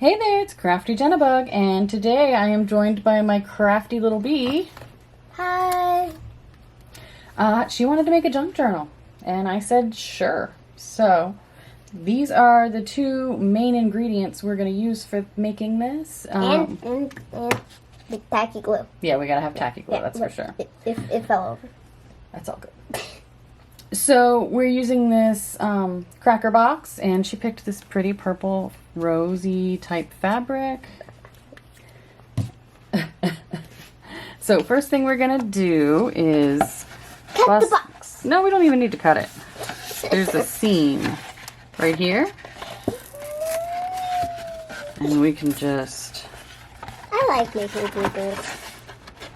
Hey there, it's Crafty Jennabug, and today I am joined by my crafty little bee. Hi. She wanted to make a junk journal, and I said sure. So, these are the two main ingredients we're going to use for making this. And the tacky glue. Yeah, we gotta have tacky glue, that's for look, sure. It fell over. That's all good. So, we're using this cracker box, and she picked this pretty purple rosy type fabric. So first thing we're gonna do is Cut the box. No, we don't even need to cut it. There's a seam right here, and we can just. I like making bloopers.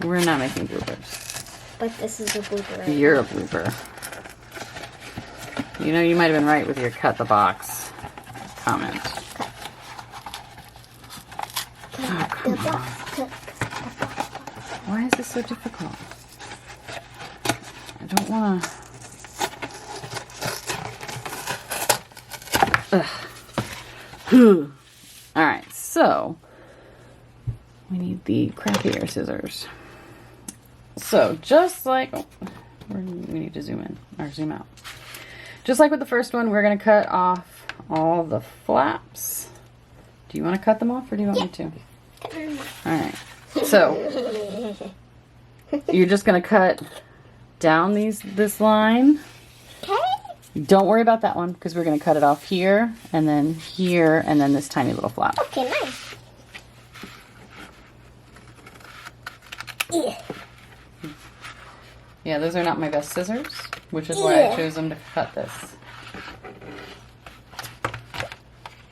We're not making bloopers. But this is a blooper. Right? You're a blooper. You know, you might have been right with your cut the box comment. Oh, come on. Why is this so difficult? I don't want to... Alright, so we need the crappier scissors. So, just like... Oh, we need to zoom in, or zoom out. Just like with the first one, we're going to cut off all the flaps. Do you want to cut them off, or do you want me to? Alright, so you're just going to cut down this line. Okay. Don't worry about that one, because we're going to cut it off here, and then this tiny little flap. Okay, nice. Yeah. Yeah, those are not my best scissors, which is why I chose them to cut this.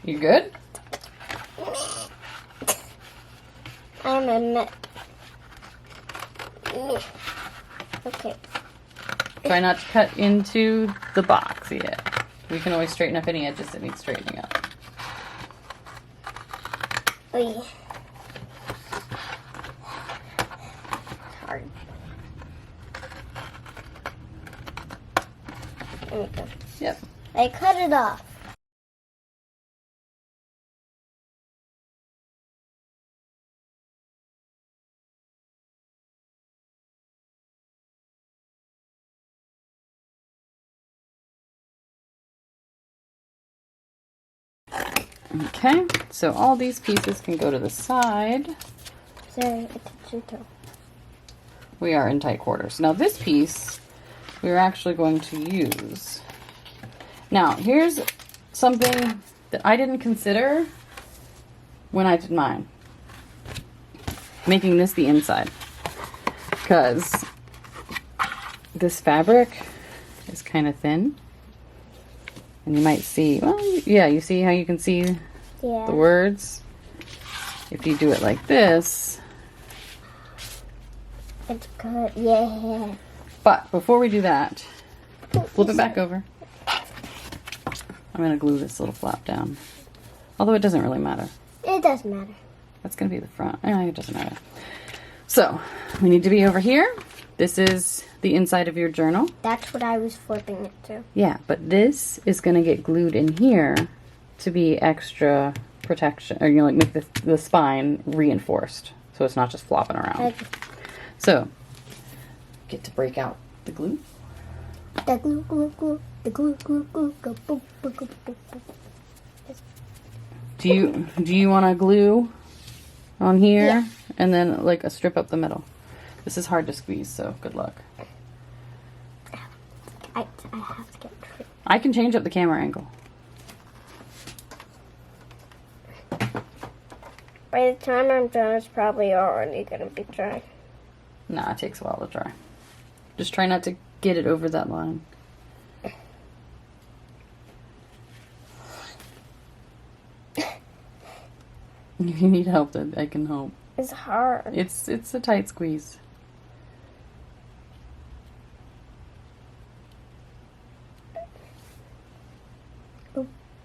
You good? I'm a mess. Okay. Try not to cut into the box yet. We can always straighten up any edges that need straightening up. Oh, yeah. It's hard. There we go. Yep. I cut it off. Okay, so all these pieces can go to the side. Sorry, attention to. We are in tight quarters. Now this piece, we're actually going to use. Now, here's something that I didn't consider when I did mine. Making this the inside. Because this fabric is kind of thin. And you might see, well, yeah, you see how you can see the words? If you do it like this. It's good, yeah. But before we do that, flip it back over. I'm going to glue this little flap down. Although it doesn't really matter. It does matter. That's going to be the front. It doesn't matter. So, we need to be over here. This is the inside of your journal. That's what I was flipping it to. Yeah, but this is going to get glued in here to be extra protection, or like make the spine reinforced, so it's not just flopping around. So, get to break out the glue. The glue, the glue, go, boop, boop, boop, boop. Do you want to glue on here? Yeah. And then like a strip up the middle. This is hard to squeeze, so good luck. I have to get free. I can change up the camera angle. By the time I'm done, it's probably already going to be dry. Nah, it takes a while to dry. Just try not to get it over that line. If you need help, then I can help. It's hard. It's a tight squeeze.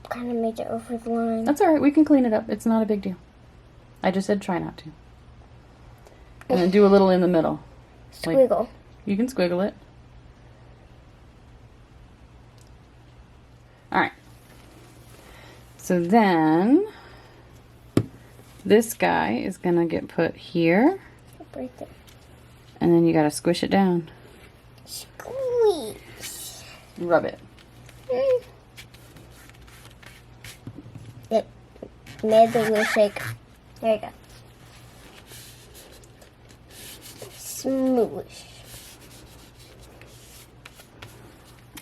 Kind of made it over the line. That's alright, we can clean it up. It's not a big deal. I just said try not to. And then do a little in the middle. Squiggle. Like, you can squiggle it. Alright. So then this guy is gonna get put here, Right there. and then you gotta squish it down. Squeeze. Rub it. It made the glue shake. There you go. Smoosh.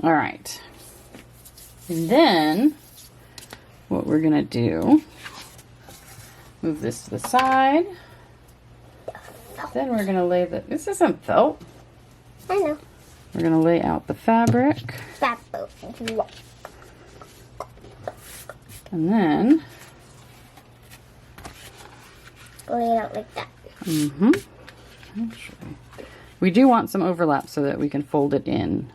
All right. And then what we're gonna do, move this to the side. Then we're gonna lay this isn't felt. I know. We're gonna lay out the fabric. That And then, lay it out like that. Actually, we do want some overlap so that we can fold it in.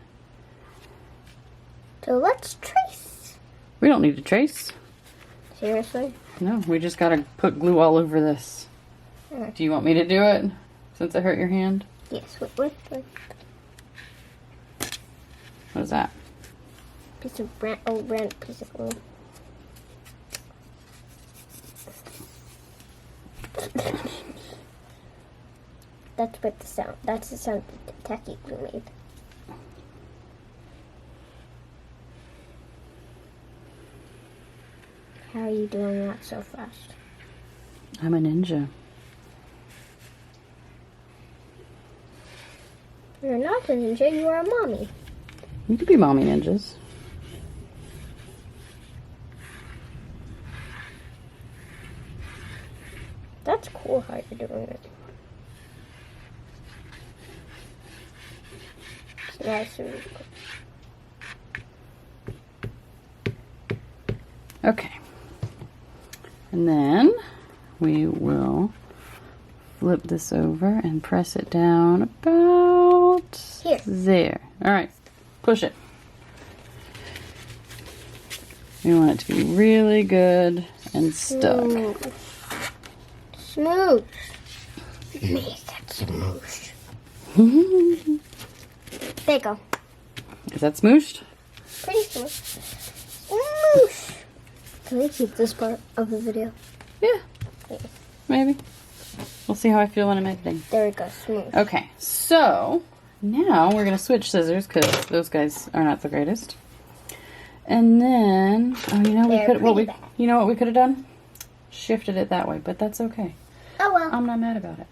So let's trace. We don't need to trace. Seriously? No, we just gotta put glue all over this. Do you want me to do it since it hurt your hand? Yes. Wait. What is that? Piece of brand piece of glue. That's what the sound. That's the sound that the tacky glue made. How are you doing that so fast? I'm a ninja. You're not a ninja. You are a mommy. You could be mommy ninjas. That's cool how you're doing it. It's nice and Okay. And then we will flip this over and press it down about Here. there. All right, push it. We want it to be really good and stuck. Smooth. Make that smooth. There you go. Is that smooshed? Pretty smooth. Smoosh. Can we keep this part of the video? Yeah, maybe. We'll see how I feel when I'm editing. There we go. Smooth. Okay, so now we're gonna switch scissors because those guys are not the greatest. And then, oh, you know we They're could. What pretty we, bad. you know what we could have done? Shifted it that way, but that's okay. Oh well. I'm not mad about it.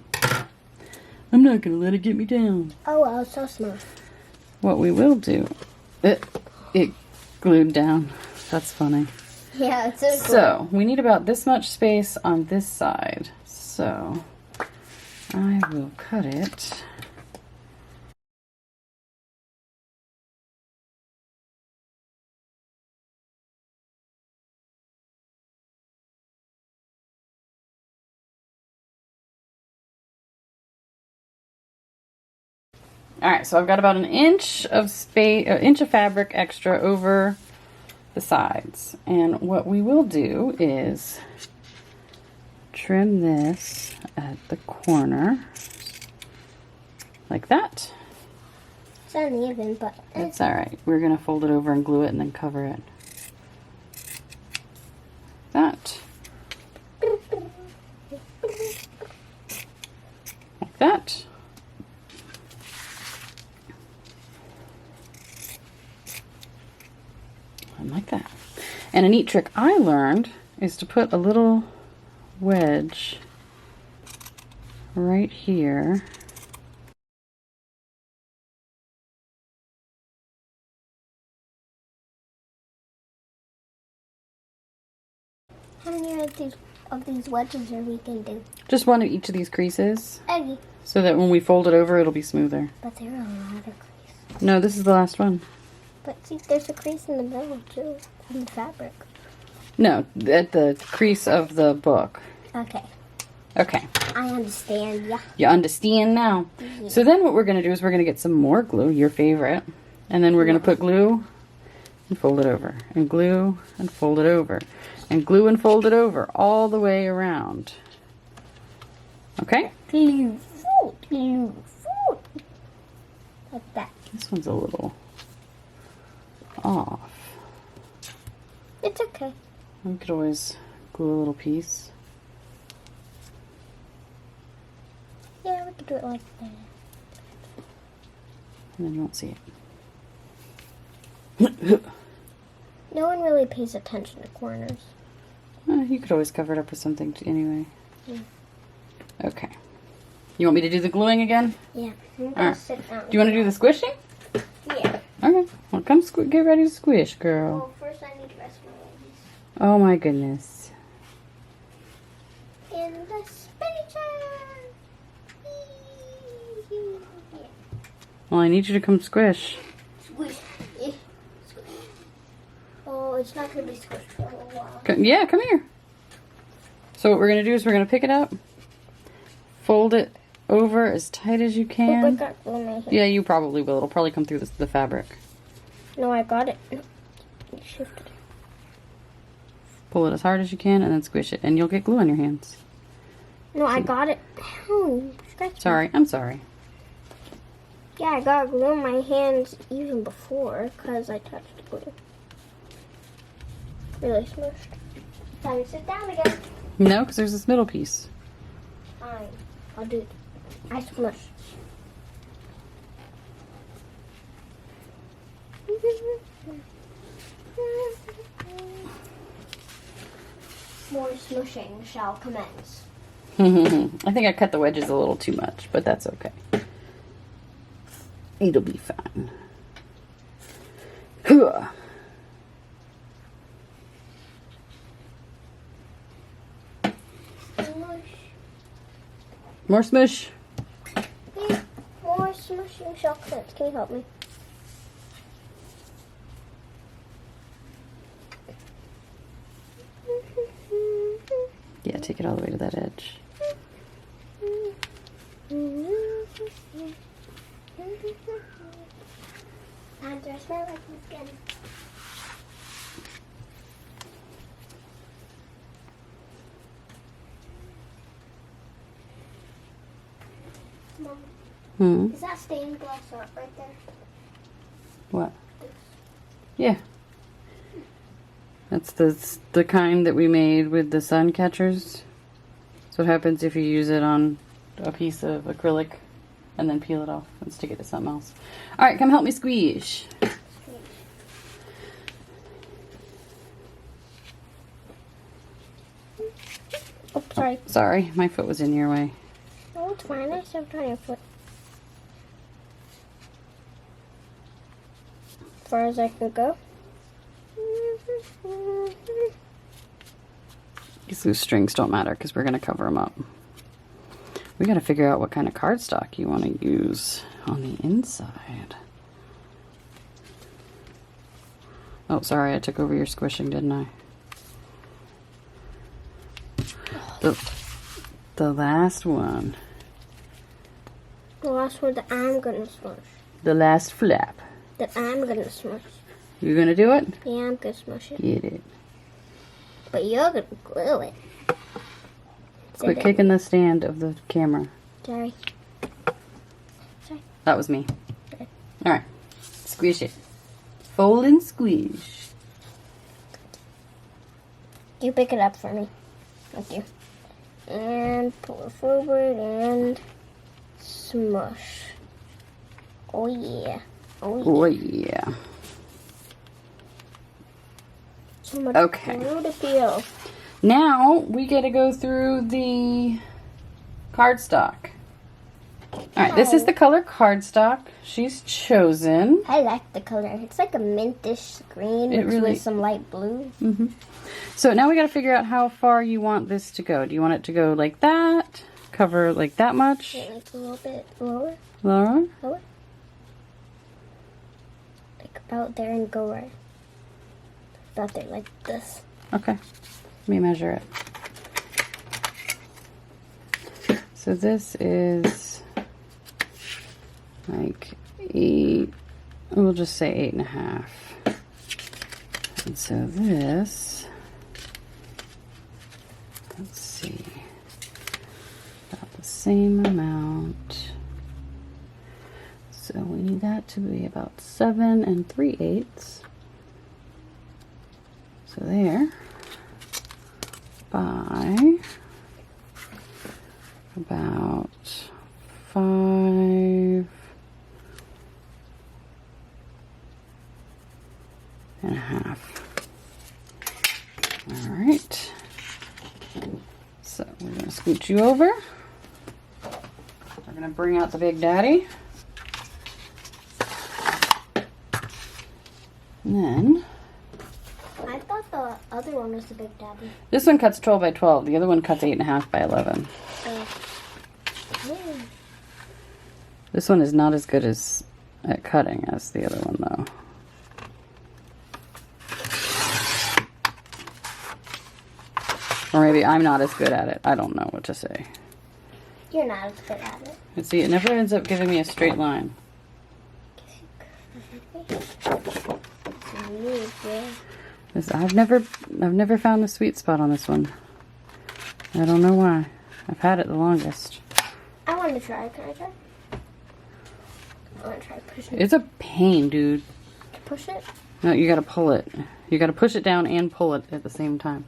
I'm not gonna let it get me down. Oh well. So smooth. What we will do, it glued down. That's funny. Yeah, it's so cool. So we need about this much space on this side. So I will cut it. All right, so I've got about an inch of fabric extra over the sides. And what we will do is trim this at the corner like that. It's uneven, but That's all right. We're gonna fold it over and glue it and then cover it. That. Like that. And like that. And a neat trick I learned is to put a little wedge right here. how many of these wedges are we gonna do? Just one of each of these creases Eggy. so that when we fold it over it'll be smoother. But there are a lot of creases. No, this is the last one. But see, there's a crease in the middle too, in the fabric. No, at the crease of the book. Okay. Okay, I understand, yeah. you understand now. So then what we're going to do is we're going to get some more glue, your favorite, and then we're going to put glue and fold it over, and glue and fold it over, and glue and fold it over all the way around. Okay? Glue food. Like that. This one's a little off. It's okay. We could always glue a little piece. we could do it like that. And then you won't see it. No one really pays attention to corners. You could always cover it up with something anyway. Yeah. Okay. You want me to do the gluing again? Yeah. I'm gonna Alright. sit down. Do you want to do the squishing? Yeah. Okay. Well, come get ready to squish, girl. Well, first I need to rest my legs. Oh my goodness. In the spinny chair. Yeah. Well, I need you to come squish. Squish. Yeah. Squish. Oh, it's not going to be squished for a little while. Yeah, come here. So what we're going to do is we're going to pick it up, fold it over as tight as you Oh, I can. got glue in my hand. Yeah, you probably will. It'll probably come through the fabric. No, I got it. No. You shifted it. Pull it as hard as you can and then squish it, and you'll get glue on your hands. No, I got it. Oh, scratch me. Sorry, I'm sorry. Yeah, I got glue in my hands even before because I touched glue. Really smushed. Time to sit down again. No, because there's this middle piece. Fine. I'll do it. I smush. More smushing shall commence. I think I cut the wedges a little too much, but that's okay. It'll be fine. Hooah. Smush. More smush. Yeah, more smushing shall commence. Can you help me? Yeah, take it all the way to that edge. Time to rest my legs again. Mom, is that stained glass art right there? What? This. Yeah. That's the kind that we made with the sun catchers. So what happens if you use it on a piece of acrylic and then peel it off and stick it to something else. Alright, come help me squeeze. Oh, sorry. Sorry, my foot was in your way. Oh, it's fine. I stepped on your foot. As far as I can go. These loose strings don't matter because we're going to cover them up. We got to figure out what kind of cardstock you want to use on the inside. Oh, sorry, I took over your squishing, didn't I? The last one. The last one that I'm gonna smush. The last flap. That I'm gonna smush. You gonna do it? Yeah, I'm gonna smush it. Get it. But you're gonna glue it. Quit kicking the stand of the camera. Sorry. Sorry. That was me. Okay. Alright. Squish it. Fold and squeeze. You pick it up for me. Thank you. And pull it forward and smush. Oh yeah. Oh yeah. Oh yeah. So much Okay. glue to peel. Now we get to go through the cardstock. Alright, this is the color cardstock she's chosen. I like the color. It's like a mintish green It mixed really- with some light blue. So now we got to figure out how far you want this to go. Do you want it to go like that? Cover like that much? Like a little bit lower. Laura? Lower. Like about there and go right. About there like this. Okay. Let me measure it. So this is like 8, we'll just say 8.5. And so this, let's see, about the same amount. So we need that to be about 7 3/8. So there, by about So we're going to scoot you over. We're going to bring out the Big Daddy. And then I thought the other one was the Big Daddy. this one cuts 12 by 12. The other one cuts 8.5 by 11. This one is not as good at cutting as the other one, though. Or maybe I'm not as good at it. I don't know what to say. You're not as good at it. And see, it never ends up giving me a straight line. I've never found the sweet spot on this one. I don't know why. I've had it the longest. I want to try. Can I try? I want to try pushing it. It's a pain, dude. To push it? No, you gotta pull it. You gotta push it down and pull it at the same time.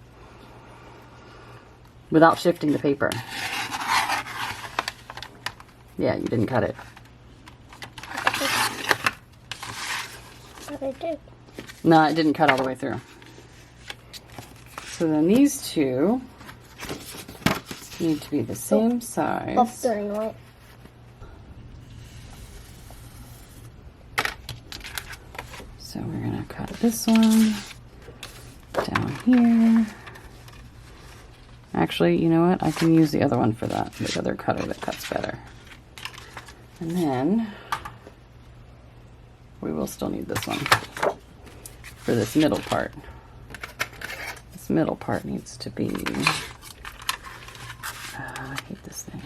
Without shifting the paper. Yeah, you didn't cut it. But I did. No, it didn't cut all the way through. So then these two need to be the same size. Both turning white. So we're gonna cut this one down here. Actually, you know what? I can use the other one for that. The other cutter that cuts better. And then we will still need this one for this middle part. This middle part needs to be, I hate this thing,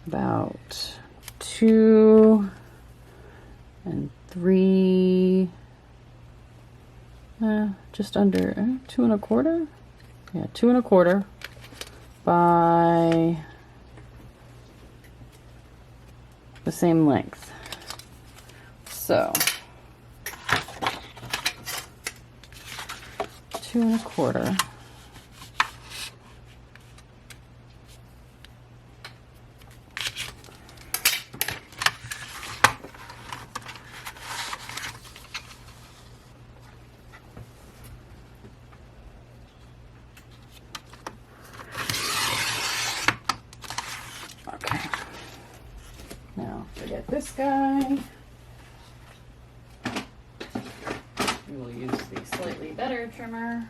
about 2 and 3, just under 2 1/4. Yeah, 2 1/4 by the same length. So 2 1/4. Okay. Now forget this guy. We will use the slightly better trimmer.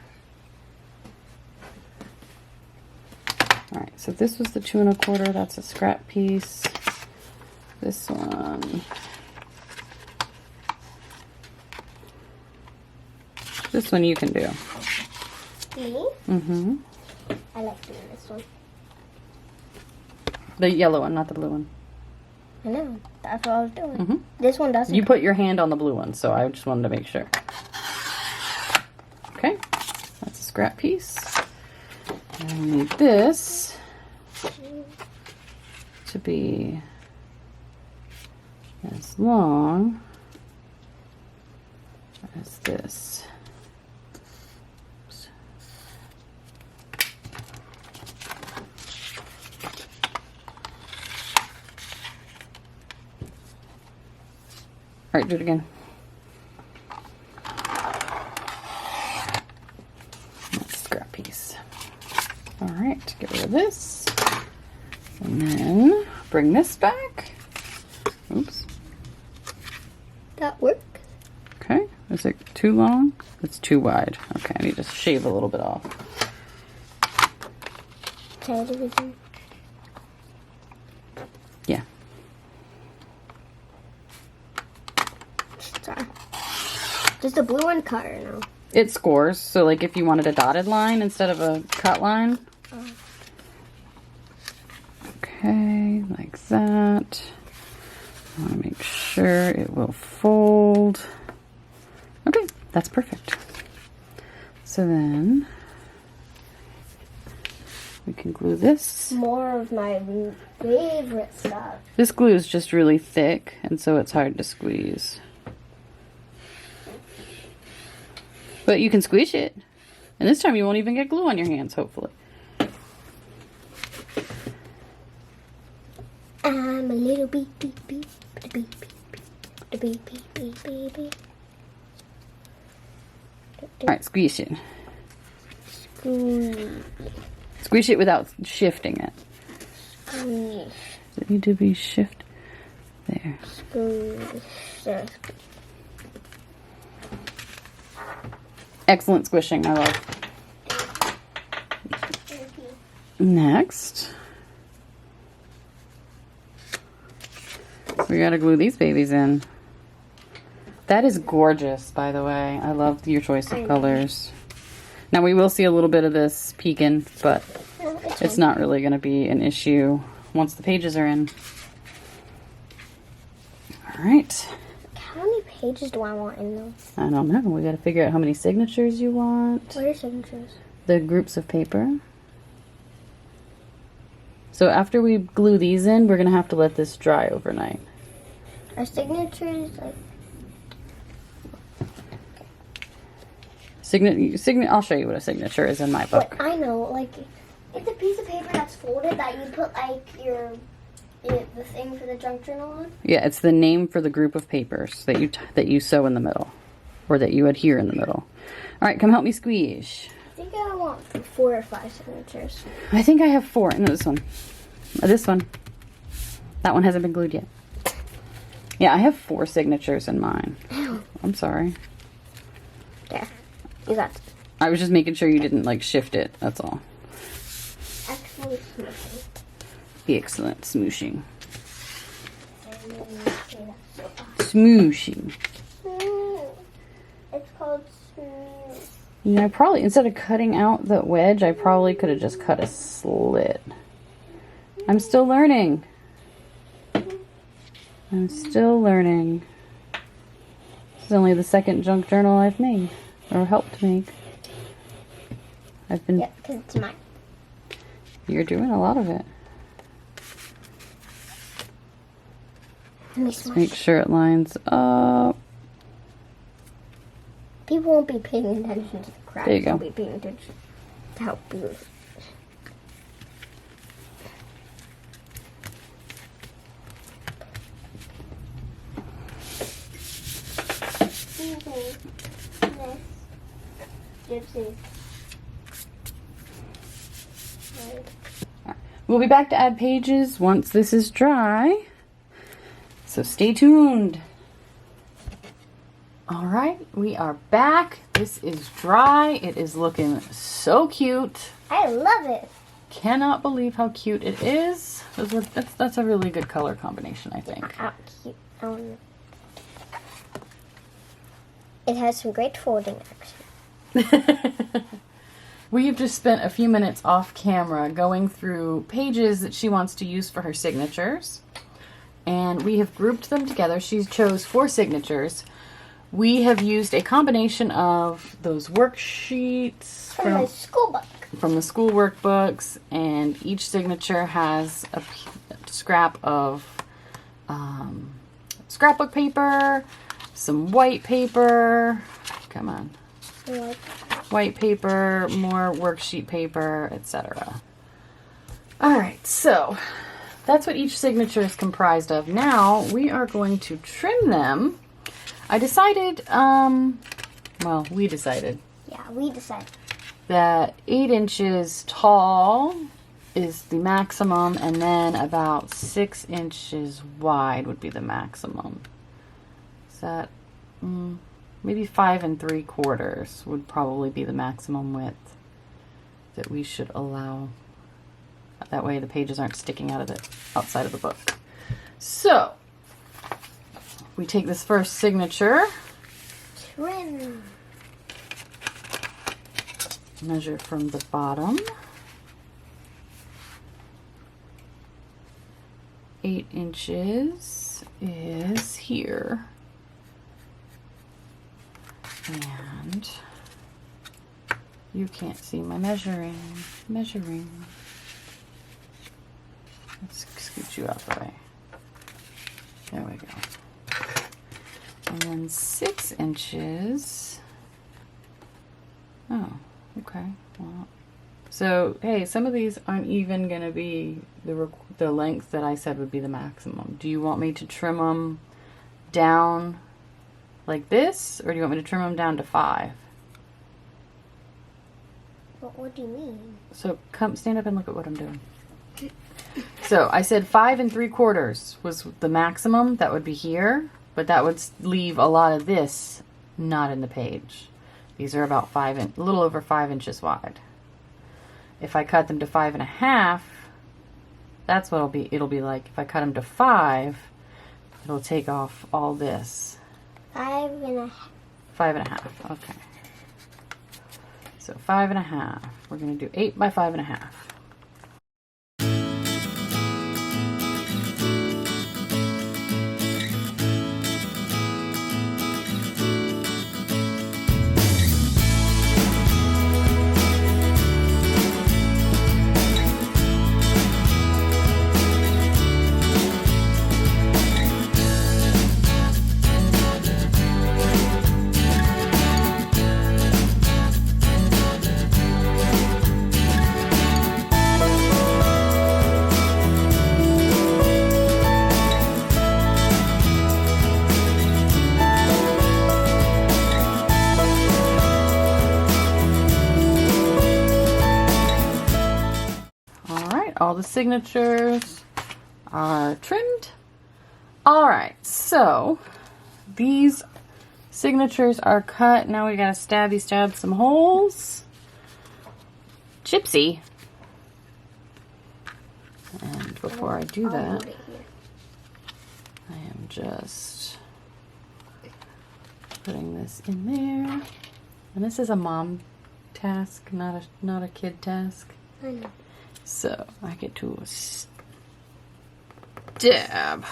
Alright, so this was the 2 1/4. That's a scrap piece. This one. This one you can do. Me? Mm-hmm. I like doing this one. The yellow one, not the blue one. I know. That's what I was doing. Mm-hmm. This one doesn't. You put your hand on the blue one, so I just wanted to make sure. Okay, that's a scrap piece. And we need this to be as long as this. Oops. All right, do it again. That's a scrap piece. All right, get rid of this. And then bring this back. Oops. That works. Okay, is it too long? It's too wide. Okay, I need to shave a little bit off. Can I do it again? Yeah. Sorry. Does the blue one cut or no? It scores, so like if you wanted a dotted line instead of a cut line. Okay, like that. I want to make sure it will fold. Okay, that's perfect. So then we can glue this. More of my favorite stuff. This glue is just really thick, and so it's hard to squeeze. But you can squeeze it. And this time you won't even get glue on your hands, hopefully. I'm a little beep beep beep beep beep beep beep beep beep beep beep. Alright, squeeze it. Squish it without shifting it. Squish. Does it need to be shift? There. Squish. There. Excellent squishing, my love. Next, we gotta glue these babies in. That is gorgeous, by the way. I love your choice of colors. Now we will see a little bit of this peeking, but it's not really gonna be an issue once the pages are in. All right. How many pages do I want in those? I don't know. We gotta figure out how many signatures you want. What are signatures? The groups of paper. So after we glue these in, we're going to have to let this dry overnight. Are signatures like... I'll show you what a signature is in my book. But I know, like, it's a piece of paper that's folded that you put, like, the thing for the junk journal on? Yeah, it's the name for the group of papers that you sew in the middle. Or that you adhere in the middle. All right, come help me squeeze. I think I want 4 or 5 signatures. I think I have 4. No, this one. This one. That one hasn't been glued yet. Yeah, I have 4 signatures in mine. I'm sorry. There. You got it. I was just making sure you didn't, like, shift it. That's all. Excellent smooshing. Excellent smooshing. Smooshing. It's called smoosh. You know, I probably, instead of cutting out the wedge, I probably could have just cut a slit. I'm still learning. I'm still learning. This is only the second junk journal I've made, or helped make. I've been... Yeah, because it's mine. You're doing a lot of it. Let me Just smush. make sure it lines up. People won't be paying attention to the cracks. There you go. They'll be paying attention to how beautiful. Excuse me. Miss Gypsy. Right. We'll be back to add pages once this is dry. So stay tuned. All right, we are back. This is dry. It is looking so cute. I love it. Cannot believe how cute it is. That's a really good color combination, I think. How cute. It has some great folding action. We've just spent a few minutes off camera going through pages that she wants to use for her signatures. And we have grouped them together. She chose 4 signatures. We have used a combination of those worksheets From my school book. from the school workbooks, and each signature has a scrap of scrapbook paper, some white paper, come on, Like, white paper, more worksheet paper, etc. All right, so that's what each signature is comprised of. Now we are going to trim them. I decided, we decided yeah, we decided. that 8 inches tall is the maximum, and then about 6 inches wide would be the maximum. Is that, maybe 5 3/4 would probably be the maximum width that we should allow. That way the pages aren't sticking out of the outside of the book. So, we take this first signature, Trim. measure from the bottom, 8 inches is here, and you can't see my measuring. Let's scoot you out the way. There we go. And then 6 inches. Oh, okay. Well, so, hey, some of these aren't even going to be the length that I said would be the maximum. Do you want me to trim them down like this, or do you want me to trim them down to 5? What do you mean? So come stand up and look at what I'm doing. So I said 5 3/4 was the maximum. That would be here, but that would leave a lot of this not in the page. These are about a little over 5 inches wide. If I cut them to 5 1/2, that's what it'll be like. If I cut them to 5, it'll take off all this. 5 1/2. 5 1/2. Okay. So 5 1/2. We're going to do 8 by 5 1/2. All the signatures are trimmed. All right, so these signatures are cut. Now we gotta stab some holes. Gypsy. And before I do that, I am just putting this in there. And this is a mom task, not a kid task. I know. So I get to stab. Stab.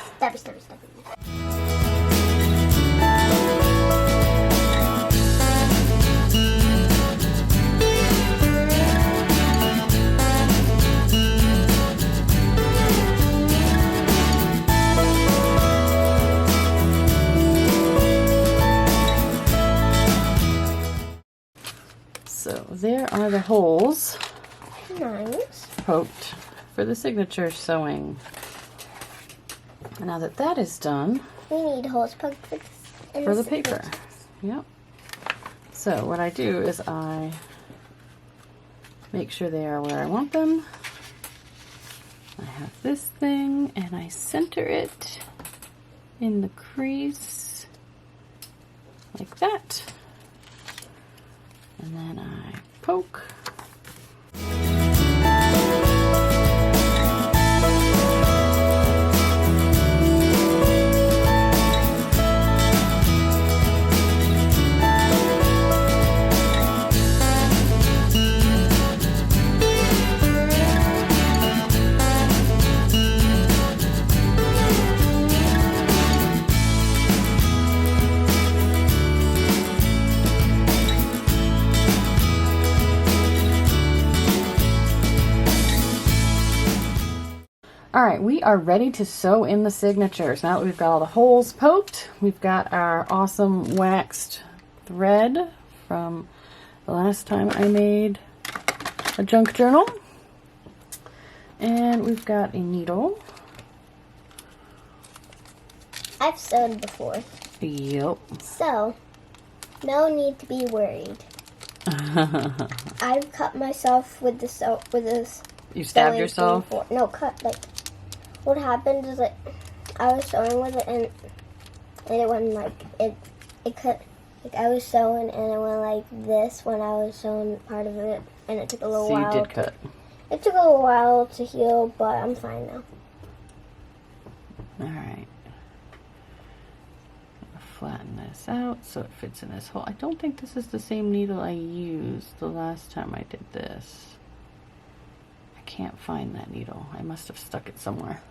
So there are the holes. Nice. Poked for the signature sewing. Now that is done, We need holes poked for the paper. Yep. So what I do is I make sure they are where I want them. I have this thing and I center it in the crease like that. And then I poke. All right, we are ready to sew in the signatures. Now that we've got all the holes poked, we've got our awesome waxed thread from the last time I made a junk journal. And we've got a needle. I've sewed before. Yep. So, no need to be worried. I've cut myself with this. You stabbed yourself? Before. No, cut like. What happened is that I was sewing with it and it went like it cut. Like I was sewing and it went like this when I was sewing part of it, and it took a little while. So you did cut. It took a little while to heal, but I'm fine now. All right. Flatten this out so it fits in this hole. I don't think this is the same needle I used the last time I did this. I can't find that needle. I must have stuck it somewhere.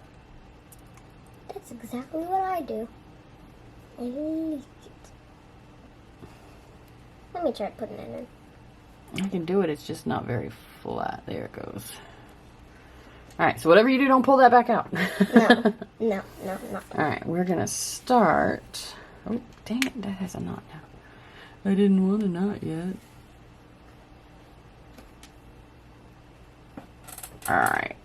That's exactly what I do. I need it. Let me try putting it in. I can do it, it's just not very flat. There it goes. Alright, so whatever you do, don't pull that back out. No. Alright, we're gonna start. Oh, dang it, that has a knot now. I didn't want a knot yet. Alright.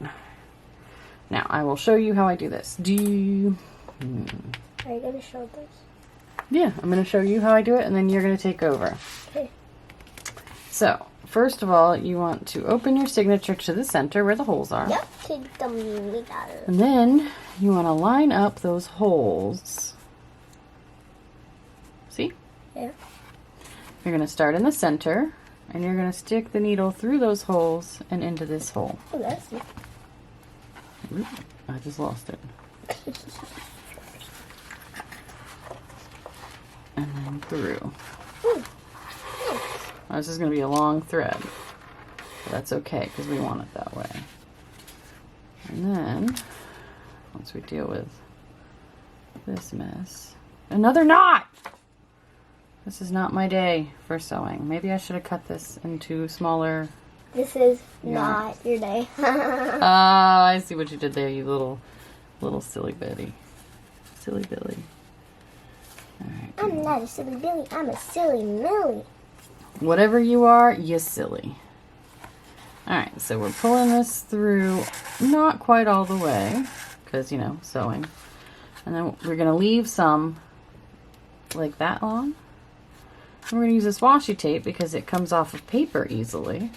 Now, I will show you how I do this. Are you going to show this? Yeah, I'm going to show you how I do it, and then you're going to take over. Okay. So, first of all, you want to open your signature to the center where the holes are. Yep, take the meat out of it. And then you want to line up those holes. See? Yeah. You're going to start in the center, and you're going to stick the needle through those holes and into this hole. Oh, that's it. Oop, I just lost it. And then through. Now, this is going to be a long thread. But that's okay, because we want it that way. And then, once we deal with this mess... Another knot! This is not my day for sewing. Maybe I should have cut this into smaller... This is not your day. Ah, I see what you did there, you little silly Betty. Silly Billy. Alright. I'm not a silly Billy. I'm a silly Millie. Whatever you are, you silly. Alright, so we're pulling this through not quite all the way, because, you know, sewing. And then we're going to leave some like that long. And we're going to use this washi tape because it comes off of paper easily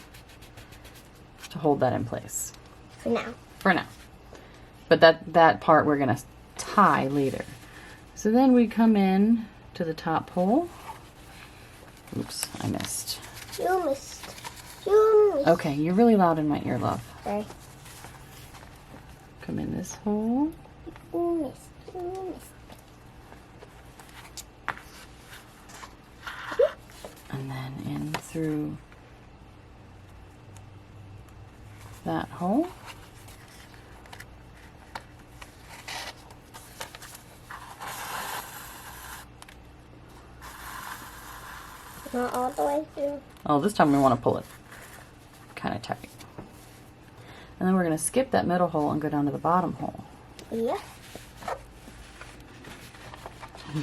to hold that in place. For now. For now. But that part we're going to tie later. So then we come in to the top hole. Oops, I missed. You missed. You missed. Okay, you're really loud in my ear, love. Sorry. Come in this hole. You missed. You missed. And then in through that hole. Not all the way through. Oh, this time we want to pull it kind of tight. And then we're going to skip that middle hole and go down to the bottom hole. Yeah.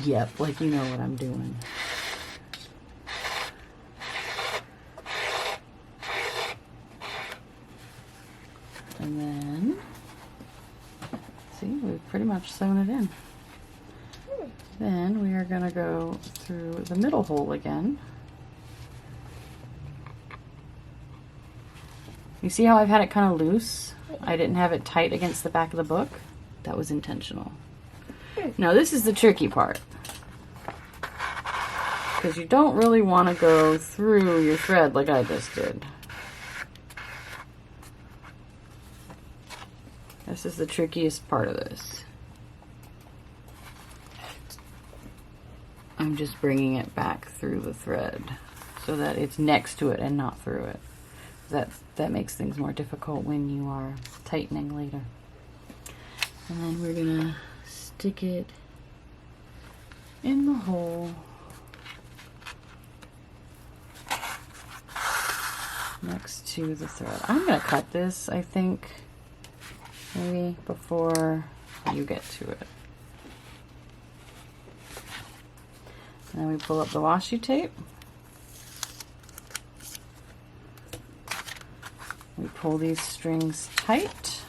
Yep, like you know what I'm doing. And then, see, we've pretty much sewn it in. Then we are going to go through the middle hole again. You see how I've had it kind of loose? I didn't have it tight against the back of the book. That was intentional. Now this is the tricky part. Because you don't really want to go through your thread like I just did. This is the trickiest part of this. I'm just bringing it back through the thread so that it's next to it and not through it. That makes things more difficult when you are tightening later. And then we're gonna stick it in the hole next to the thread. I'm gonna cut this, I think, maybe before you get to it. And then we pull up the washi tape. We pull these strings tight.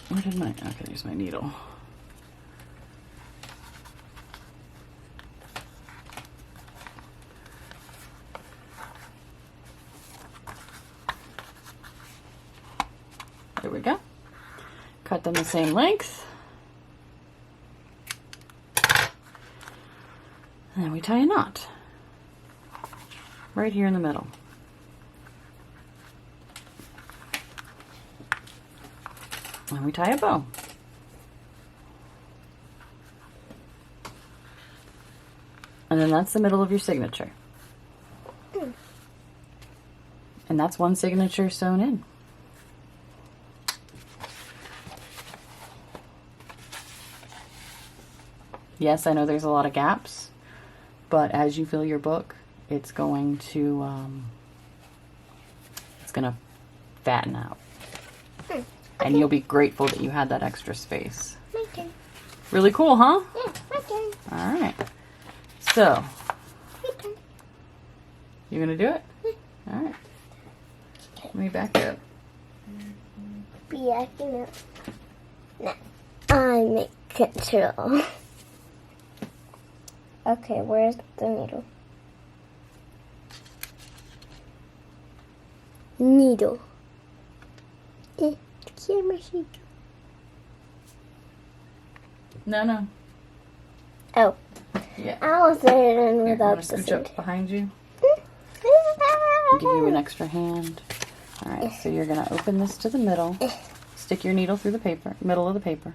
Where did my, okay, there's my needle. There we go. Cut them the same length. And then we tie a knot right here in the middle. And we tie a bow. And then that's the middle of your signature. And that's one signature sewn in. Yes, I know there's a lot of gaps, but as you fill your book, it's going to fatten out. And you'll be grateful that you had that extra space. My turn. Really cool, huh? Yeah, my turn. All right. So, My turn. you gonna do it? Yeah. All right. Let me back up. Be acting up. Now, I make control. Okay, where's the needle? Needle. The camera shake. No. Oh. Yeah. I'll set it in Here, without I'm the gonna scooch scissors. up behind you. Give you an extra hand. All right, so you're gonna open this to the middle. Stick your needle through the paper, middle of the paper.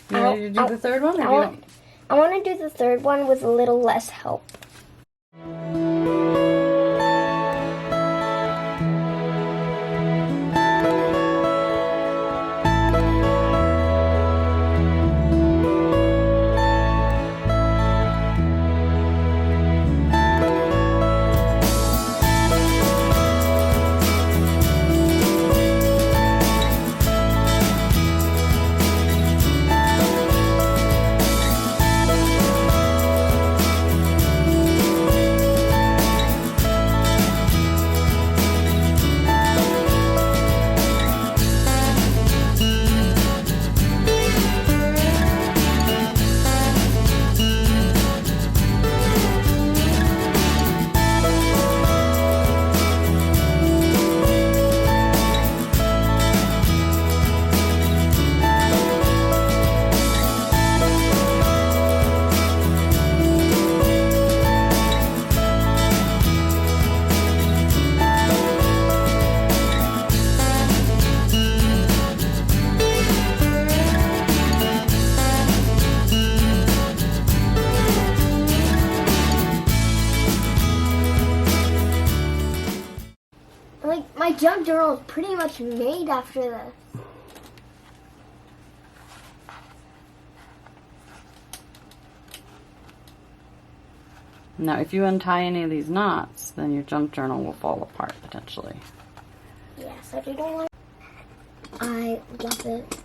You ready to do the third one? I want to do the third one with a little less help. Like, my junk journal is pretty much made after this. Now, if you untie any of these knots, then your junk journal will fall apart potentially. Yes, I don't want. I love it.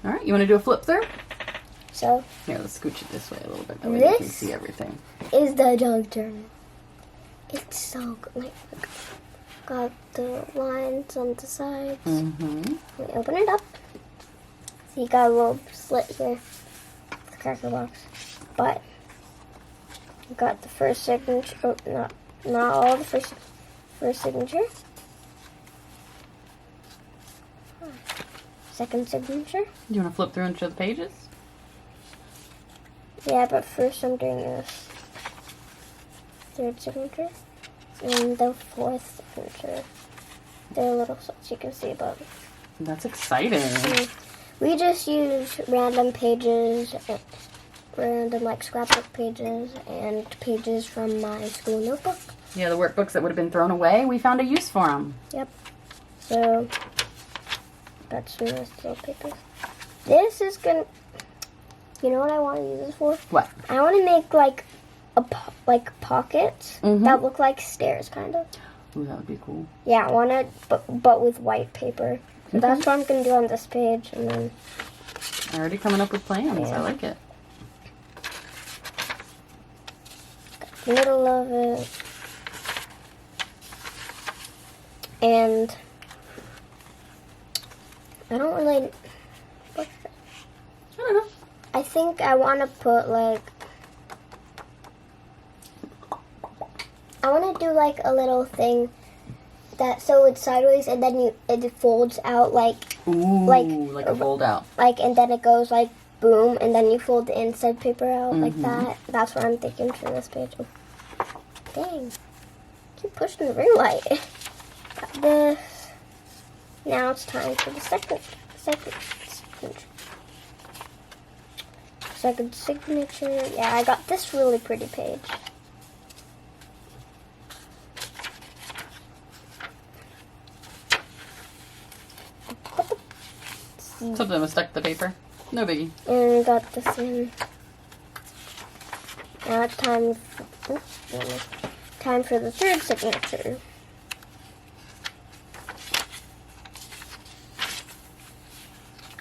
All right, you want to do a flip through? So, Here, let's scooch it this way a little bit. That way you can This- see everything. is the junk journal. It's so good. Like, got the lines on the sides. Mm-hmm. Let me open it up. So you got a little slit here, the cracker box. But you got the first signature. Oh, not all the first signature. Second signature. You want to flip through and show the pages? Yeah, but first I'm doing this. Third signature. And the fourth signature. They're a little so you can see, but That's exciting. we just use random pages, random like scrapbook pages, and pages from my school notebook. Yeah, the workbooks that would have been thrown away, we found a use for them. Yep. So that's some nice little papers. This is gonna. You know what I want to use this for? What? I want to make like pockets Mhm. that look like stairs, kind of. Ooh, that would be cool. Yeah, I want it, but with white paper. So that's what I'm gonna do on this page, and then Already coming up with plans. I like it. middle of it, and I don't really. I don't know. I think I want to put like. I want to do like a little thing that so it's sideways and then it folds out like Ooh, like a fold out. and then it goes like boom and then you fold the inside paper out like that. That's what I'm thinking for this page. Oh, dang. Keep pushing the ring light. Got this. Now it's time for the second signature. Yeah, I got this really pretty page. Something was stuck to the paper. No biggie. And we got this in. Now it's time for the third signature.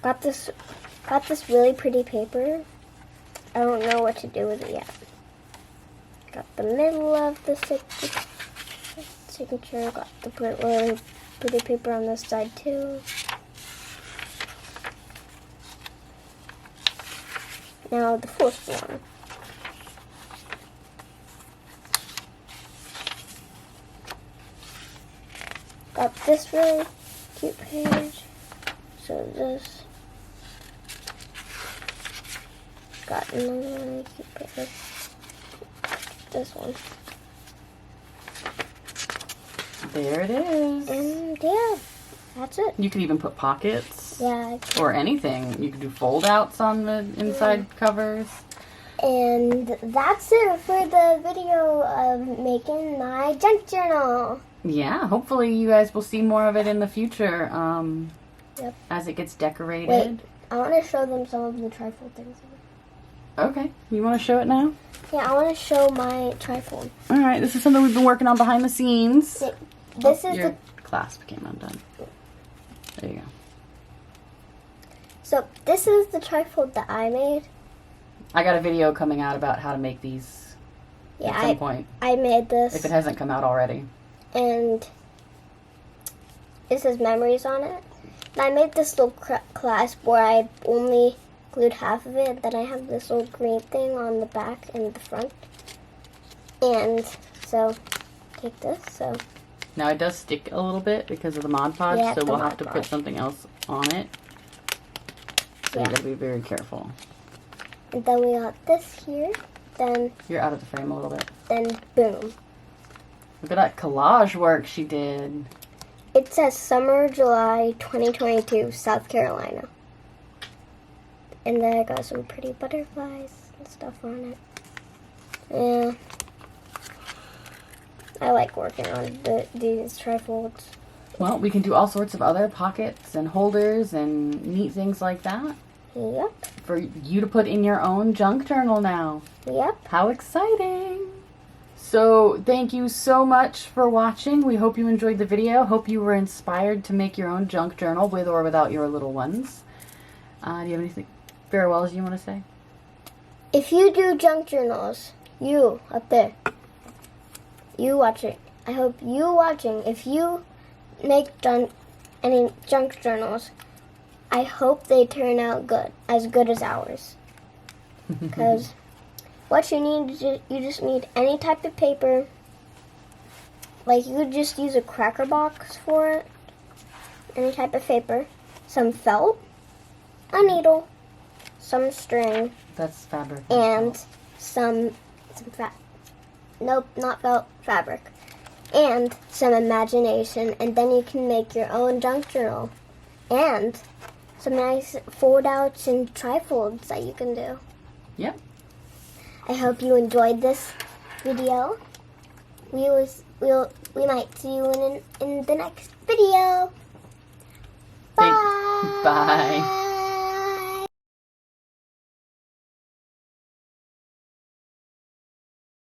Got this really pretty paper. I don't know what to do with it yet. Got the middle of the signature. Got the really pretty paper on this side too. Now the fourth one. Got this really cute page. So this. Got another really cute page. This one. There it is. And yeah, that's it. You could even put pockets. Yeah. Or anything. You could do fold outs on the inside covers. And that's it for the video of making my junk journal. Yeah, hopefully you guys will see more of it in the future Yep. as it gets decorated. Wait, I want to show them some of the trifold things. Okay, you want to show it now? Yeah, I want to show my trifold. All right, this is something we've been working on behind the scenes. This is your clasp came undone. There you go. So this is the trifold that I made. I got a video coming out about how to make these at some point. I made this. If it hasn't come out already. And it says memories on it. And I made this little clasp where I only glued half of it. Then I have this little green thing on the back and the front. And so, take this. So now it does stick a little bit because of the Mod Podge, Yeah, so we'll the have to Mod put Podge. something else on it. So you Yeah. gotta be very careful. And then we got this here. Then You're out of the frame a little bit. boom. Look at that collage work she did. It says summer, July 2022, South Carolina. And then I got some pretty butterflies and stuff on it. Yeah. I like working on these trifolds. Well, we can do all sorts of other pockets and holders and neat things like that Yep. for you to put in your own junk journal now. Yep. How exciting! So, thank you so much for watching. We hope you enjoyed the video. Hope you were inspired to make your own junk journal with or without your little ones. Do you have anything farewells you want to say? If you do junk journals, you up there, you watching, I hope you watching, if you make any junk journals, I hope they turn out good as ours. Because what you need, you just need any type of paper. Like you could just use a cracker box for it. Any type of paper, some felt, a needle, some string, That's fabric. and some nope, not felt, fabric, and some imagination, and then you can make your own junk journal, and some nice fold outs and trifolds that you can do. Yep. I hope you enjoyed this video. We might see you in the next video. Bye. Bye.